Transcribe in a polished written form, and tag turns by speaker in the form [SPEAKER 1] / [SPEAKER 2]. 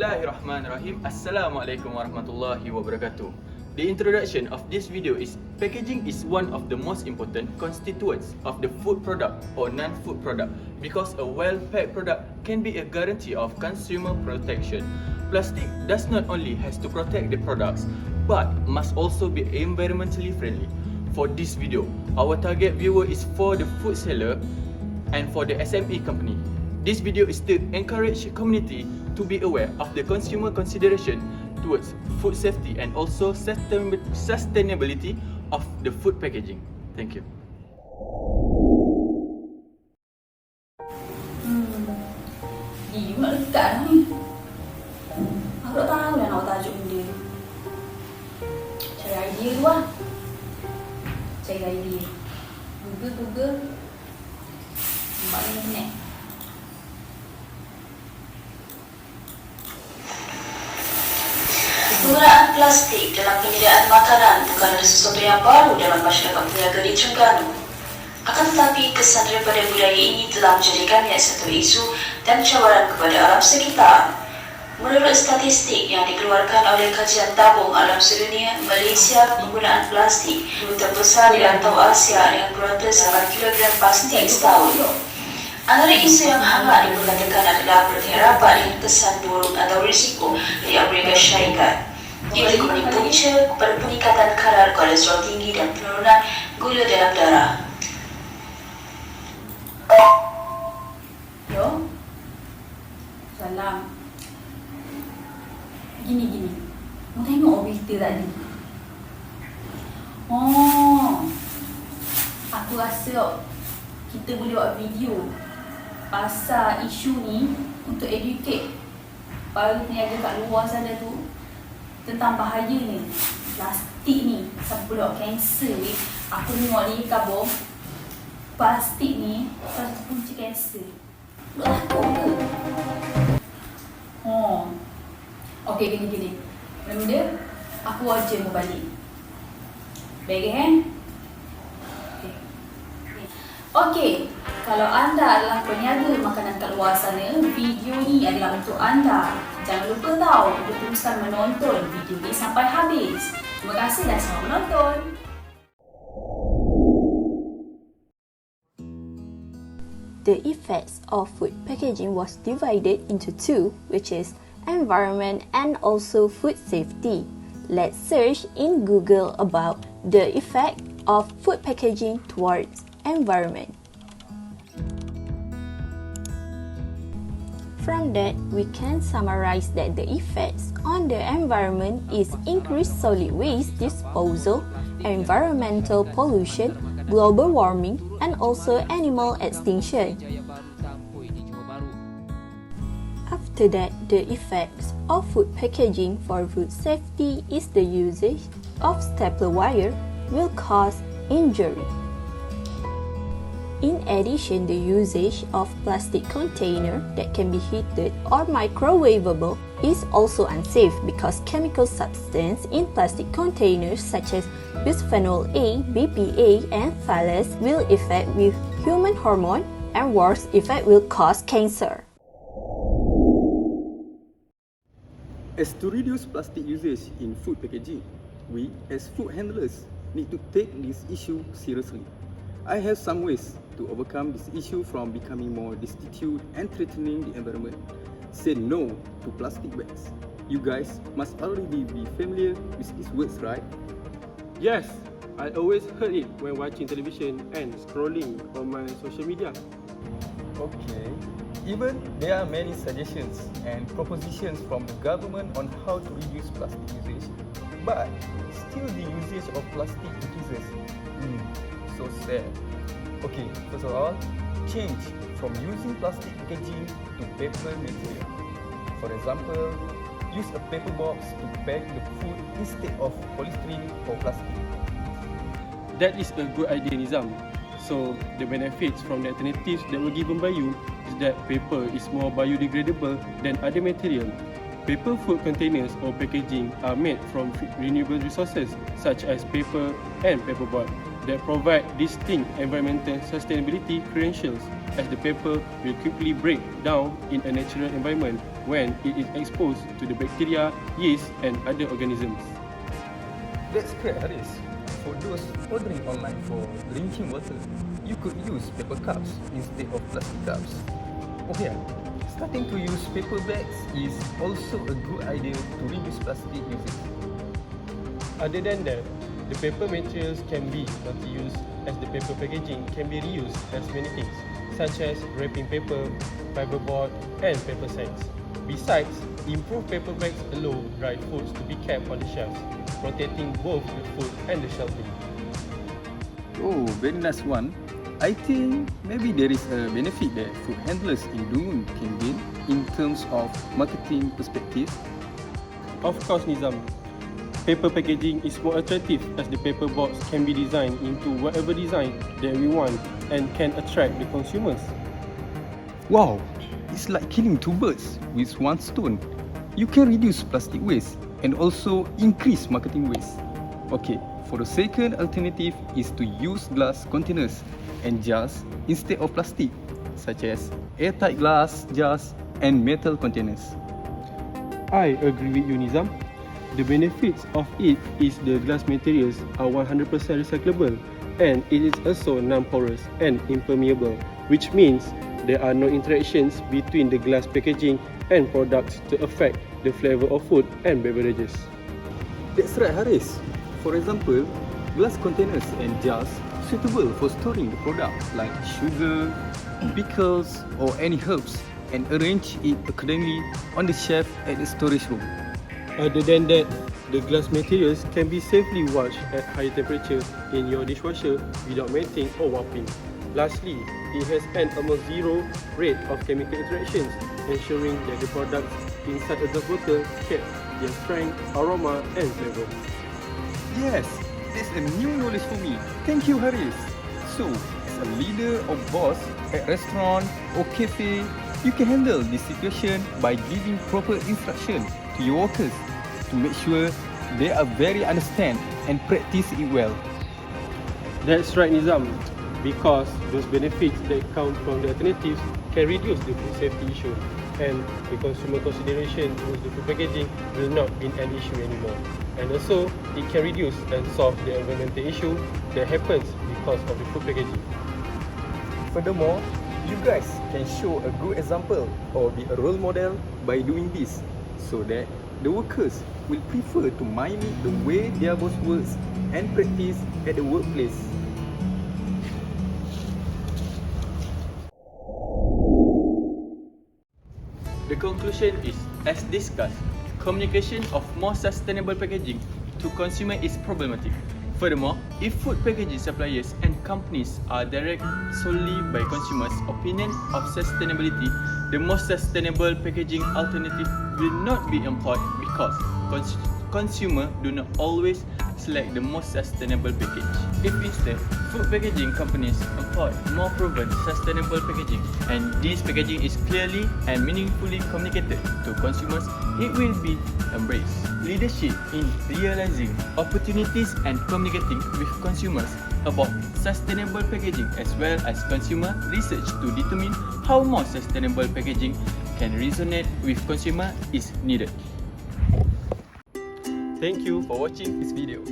[SPEAKER 1] Bismillahirrahmanirrahim. Assalamualaikum warahmatullahi wabarakatuh. The introduction of this video is packaging is one of the most important constituents of the food product or non-food product because a well-packed product can be a guarantee of consumer protection. Plastic does not only has to protect the products but must also be environmentally friendly. For this video, our target viewer is for the food seller and for the SME company. This video is to encourage community to be aware of the consumer consideration towards food safety and also sustainability of the food packaging. Thank you.
[SPEAKER 2] Dia nak dekat ni. Aku tak tahu dah nak tajuk dia. Cari idea tu lah. Cari idea. Google. Nampak ni internet.
[SPEAKER 3] Penggunaan plastik dalam penyediaan makanan bukanlah sesuatu yang baru dalam masyarakat peniaga di Terengganu. Akan tetapi, kesan daripada budaya ini telah menjadikannya satu isu dan cabaran kepada alam sekitar. Menurut statistik yang dikeluarkan oleh Kajian Tabung Alam Sedunia, Malaysia penggunaan plastik terbesar di rantau Asia dengan kuota 8 kg plastik setahun. Antara isu yang hangat diperkatakan adalah berhadapan dengan kesan buruk atau risiko dari Amerika Syarikat. Ia kembali punca kepada peningkatan kadar kolesterol tinggi dan penurunan gula dalam darah.
[SPEAKER 2] Yo. Salam. Gini. Mau tengok berita tadi. Oh. Aku rasa kita boleh buat video pasal isu ni untuk educate para peniaga kat luar sana tu tentang bahayanya plastik ni sampai pula kanser ni. Aku tengok ni khabar plastik ni salah satu punca kanser. Lakon ke? Okey, gini. Benda aku wajib mau balik. Baik kan? Okey, kalau anda adalah peniaga makanan kat luar sana, video ni adalah untuk anda. Jangan lupa tahu untuk teruskan menonton video ni sampai habis. Terima kasih dan selamat menonton.
[SPEAKER 4] The effects of food packaging was divided into two, which is environment and also food safety. Let's search in Google about the effect of food packaging towards environment. From that, we can summarize that the effects on the environment is increased solid waste disposal, environmental pollution, global warming, and also animal extinction. After that, the effects of food packaging for food safety is the usage of stapler wire will cause injury. In addition, the usage of plastic container that can be heated or microwavable is also unsafe because chemical substance in plastic containers such as bisphenol A, BPA, and phthalates will affect with human hormone and worse effect will cause cancer.
[SPEAKER 5] As to reduce plastic usage in food packaging, we as food handlers need to take this issue seriously. I have some ways to overcome this issue from becoming more destitute and threatening the environment. Say no to plastic bags. You guys must already be familiar with these words, right?
[SPEAKER 6] Yes, I always heard it when watching television and scrolling on my social media.
[SPEAKER 5] Okay. Even there are many suggestions and propositions from the government on how to reduce plastic usage, but still the usage of plastic increases. So sad. Okay, first of all, change from using plastic packaging to paper material. For example, use a paper box to pack the food instead of polystyrene or plastic.
[SPEAKER 6] That is a good idea, Nizam. So, the benefits from the alternatives that were given by you is that paper is more biodegradable than other material. Paper food containers or packaging are made from renewable resources such as paper and paperboard that provide distinct environmental sustainability credentials as the paper will quickly break down in a natural environment when it is exposed to the bacteria, yeast and other organisms.
[SPEAKER 5] That's correct, Haris. For those ordering online for drinking water, you could use paper cups instead of plastic cups. Oh yeah, starting to use paper bags is also a good idea to reduce plastic usage.
[SPEAKER 6] Other than that, the paper materials can be multi-use as the paper packaging can be reused as many things, such as wrapping paper, fiberboard and paper sacks. Besides, improved paper bags allow dried foods to be kept on the shelves, protecting both the food and the shelving.
[SPEAKER 5] Oh, very nice one. I think maybe there is a benefit that food handlers in Dungun can gain in terms of marketing perspective.
[SPEAKER 6] Of course, Nizam. Paper packaging is more attractive as the paper box can be designed into whatever design that we want and can attract the consumers.
[SPEAKER 5] Wow, it's like killing two birds with one stone. You can reduce plastic waste and also increase marketing waste. Okay, for the second alternative is to use glass containers and jars instead of plastic, such as airtight glass jars and metal containers.
[SPEAKER 6] I agree with you, Nizam. The benefits of it is the glass materials are 100% recyclable and it is also non-porous and impermeable, which means there are no interactions between the glass packaging and products to affect the flavour of food and beverages.
[SPEAKER 5] That's right, Haris. For example, glass containers and jars suitable for storing the product like sugar, pickles or any herbs and arrange it accordingly on the shelf at the storage room.
[SPEAKER 6] Other than that, the glass materials can be safely washed at high temperature in your dishwasher without melting or warping. Lastly, it has an almost zero rate of chemical interactions, ensuring that the products inside a glass bottle keep their strength, aroma and flavour.
[SPEAKER 5] Yes, that's a new knowledge for me. Thank you, Haris. So, as a leader or boss at restaurant or cafe, you can handle this situation by giving proper instruction to your workers to make sure they are very understand and practice it well.
[SPEAKER 6] That's right, Nizam, because those benefits that come from the alternatives can reduce the food safety issue and the consumer consideration towards the food packaging will not be an issue anymore. And also, it can reduce and solve the environmental issue that happens because of the food packaging.
[SPEAKER 5] Furthermore, you guys can show a good example or be a role model by doing this so that the workers will prefer to mimic the way their boss works and practice at the workplace.
[SPEAKER 1] The conclusion is, as discussed, communication of more sustainable packaging to consumer is problematic. Furthermore, if food packaging suppliers and companies are directed solely by consumers' opinion of sustainability, the most sustainable packaging alternative will not be employed because consumers do not always select the most sustainable package. If instead, food packaging companies employ more proven sustainable packaging and this packaging is clearly and meaningfully communicated to consumers, it will be embraced. Leadership in realizing opportunities and communicating with consumers about sustainable packaging as well as consumer research to determine how more sustainable packaging can resonate with consumer is needed.
[SPEAKER 6] Thank you
[SPEAKER 5] For watching this video.